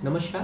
नमस्कार।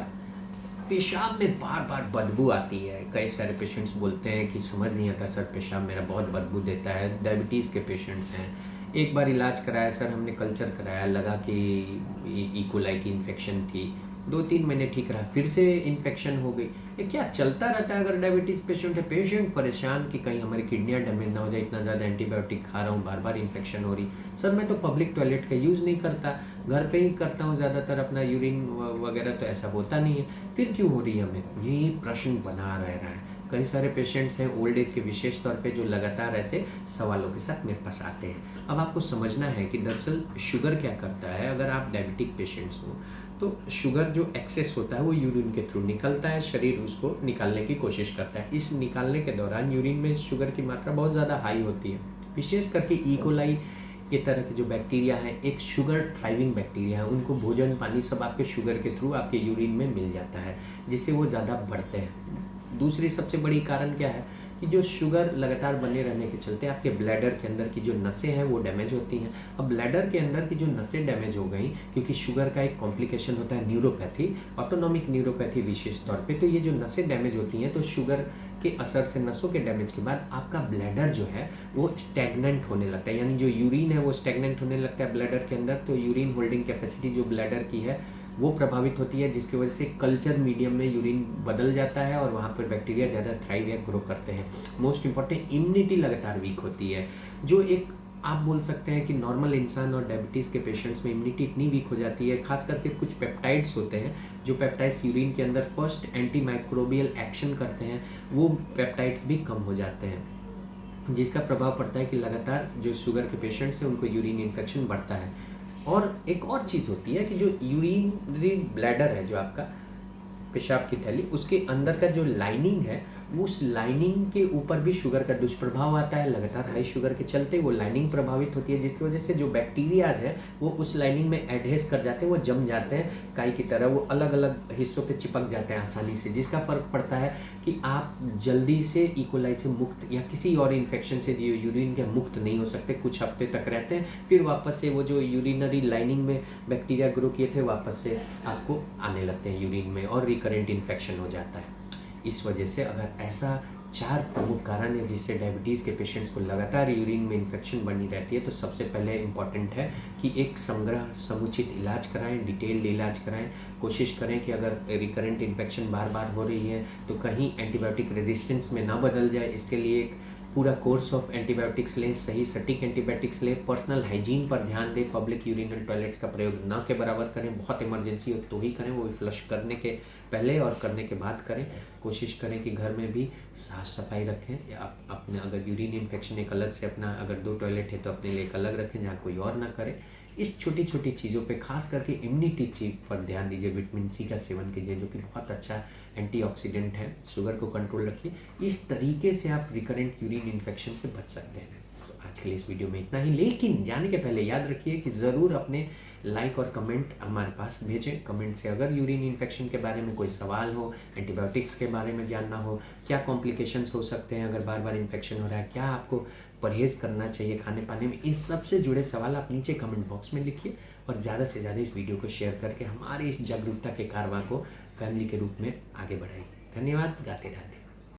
पेशाब में बार बार बदबू आती है। कई सारे पेशेंट्स बोलते हैं कि समझ नहीं आता सर, पेशाब मेरा बहुत बदबू देता है। डायबिटीज़ के पेशेंट्स हैं। एक बार इलाज कराया सर, हमने कल्चर कराया, लगा कि इकोलाई की इन्फेक्शन थी। 2-3 महीने ठीक रहा, फिर से इन्फेक्शन हो गई। ये क्या चलता रहता है? अगर डायबिटीज़ पेशेंट है, पेशेंट परेशान कि कहीं हमारी किडनियाँ डैमेज ना हो जाए, इतना ज़्यादा एंटीबायोटिक खा रहा हूँ, बार बार इन्फेक्शन हो रही। सर मैं तो पब्लिक टॉयलेट का यूज़ नहीं करता, घर पे ही करता हूँ ज़्यादातर, अपना यूरिन वगैरह तो ऐसा होता नहीं है, फिर क्यों हो रही है हमें? ये प्रश्न बना रह रहा है। कई सारे पेशेंट्स हैं ओल्ड एज के, विशेष तौर पे जो लगातार ऐसे सवालों के साथ मेरे पास आते हैं। अब आपको समझना है कि दरअसल शुगर क्या करता है। अगर आप डायबिटिक पेशेंट्स हो तो शुगर जो एक्सेस होता है वो यूरिन के थ्रू निकलता है, शरीर उसको निकालने की कोशिश करता है। इस निकालने के दौरान यूरिन में शुगर की मात्रा बहुत ज़्यादा हाई होती है। विशेष करके इकोलाई के तरह के जो बैक्टीरिया हैं, एक शुगर थ्राइविंग बैक्टीरिया है, उनको भोजन पानी सब आपके शुगर के थ्रू आपके यूरिन में मिल जाता है, जिससे वो ज़्यादा बढ़ते हैं। दूसरी सबसे बड़ी कारण क्या है कि जो शुगर लगातार बने रहने के चलते आपके ब्लैडर के अंदर की जो नसें हैं वो डैमेज होती हैं। अब ब्लैडर के अंदर की जो नसें डैमेज हो गई, क्योंकि शुगर का एक कॉम्प्लिकेशन होता है न्यूरोपैथी, ऑटोनॉमिक न्यूरोपैथी विशेष तौर पे, तो ये जो नसें डैमेज होती हैं तो शुगर के असर से, नसों के डैमेज के बाद आपका ब्लैडर जो है वो स्टैग्नेंट होने लगता है, यानी जो यूरिन है वो स्टैग्नेंट होने लगता है ब्लैडर के अंदर। तो यूरिन होल्डिंग कैपेसिटी जो ब्लैडर की है वो प्रभावित होती है, जिसकी वजह से कल्चर मीडियम में यूरिन बदल जाता है और वहाँ पर बैक्टीरिया ज़्यादा थ्राइव या ग्रो करते हैं। मोस्ट इंपॉर्टेंट, इम्यूनिटी लगातार वीक होती है। जो एक आप बोल सकते हैं कि नॉर्मल इंसान और डायबिटीज़ के पेशेंट्स में इम्यूनिटी इतनी वीक हो जाती है, खास करके कुछ पेप्टाइड्स होते हैं जो पेप्टाइड्स यूरिन के अंदर फर्स्ट एंटी माइक्रोबियल एक्शन करते हैं, वो पेप्टाइड्स भी कम हो जाते हैं, जिसका प्रभाव पड़ता है कि लगातार जो शुगर के पेशेंट्स हैं उनको यूरिन इन्फेक्शन बढ़ता है। और एक और चीज़ होती है कि जो यूरिनरी ब्लैडर है, जो आपका पेशाब की थैली, उसके अंदर का जो लाइनिंग है, उस लाइनिंग के ऊपर भी शुगर का दुष्प्रभाव आता है। लगातार हाई शुगर के चलते वो लाइनिंग प्रभावित होती है, जिसकी वजह से जो बैक्टीरियाज है वो उस लाइनिंग में एडहेस कर जाते हैं, वो जम जाते हैं काई की तरह, वो अलग अलग हिस्सों पे चिपक जाते हैं आसानी से, जिसका फ़र्क पड़ता है कि आप जल्दी से इकोलाई से मुक्त या किसी और इन्फेक्शन से जो यूरिन के मुक्त नहीं हो सकते। कुछ हफ्ते तक रहते हैं, फिर वापस से वो जो यूरिनरी लाइनिंग में बैक्टीरिया ग्रो किए थे वापस से आपको आने लगते हैं यूरिन में, और रिकरेंट इन्फेक्शन हो जाता है। इस वजह से अगर ऐसा 4 प्रमुख कारण है जिससे डायबिटीज़ के पेशेंट्स को लगातार यूरिन में इन्फेक्शन बनी रहती है, तो सबसे पहले इम्पॉर्टेंट है कि एक संग्रह समुचित इलाज कराएं, डिटेल्ड इलाज कराएं। कोशिश करें कि अगर रिकरेंट इन्फेक्शन बार बार हो रही है तो कहीं एंटीबायोटिक रेजिस्टेंस में ना बदल जाए, इसके लिए एक पूरा कोर्स ऑफ एंटीबायोटिक्स लें, सही सटीक एंटीबायोटिक्स लें, पर्सनल हाइजीन पर ध्यान दें, पब्लिक यूरिनल टॉयलेट्स का प्रयोग ना के बराबर करें, बहुत इमरजेंसी हो तो ही करें, वो भी फ्लश करने के पहले और करने के बाद करें। कोशिश करें कि घर में भी साफ़ सफाई रखें, या अपने अगर यूरिन इन्फेक्शन एक अलग से अपना, अगर 2 टॉयलेट है तो अपने लिए एक अलग रखें जहाँ कोई और ना करे। इस छोटी छोटी चीज़ों पे खास करके इम्यूनिटी चीज पर ध्यान दीजिए। विटामिन सी का सेवन कीजिए जो कि बहुत अच्छा एंटीऑक्सीडेंट है। शुगर को कंट्रोल रखिए। इस तरीके से आप रिकरेंट यूरिन इन्फेक्शन से बच सकते हैं। तो आज के लिए इस वीडियो में इतना ही, लेकिन जाने के पहले याद रखिए कि ज़रूर अपने लाइक और कमेंट हमारे पास भेजें। कमेंट से अगर यूरिन इन्फेक्शन के बारे में कोई सवाल हो, एंटीबायोटिक्स के बारे में जानना हो, क्या कॉम्प्लिकेशंस हो सकते हैं अगर बार बार इन्फेक्शन हो रहा है, क्या आपको परहेज़ करना चाहिए खाने पाने में, इन सब से जुड़े सवाल आप नीचे कमेंट बॉक्स में लिखिए। और ज़्यादा से ज़्यादा इस वीडियो को शेयर करके हमारे इस जागरूकता के कारवां को फैमिली के रूप में आगे बढ़ाइए। धन्यवाद। राधे राधे।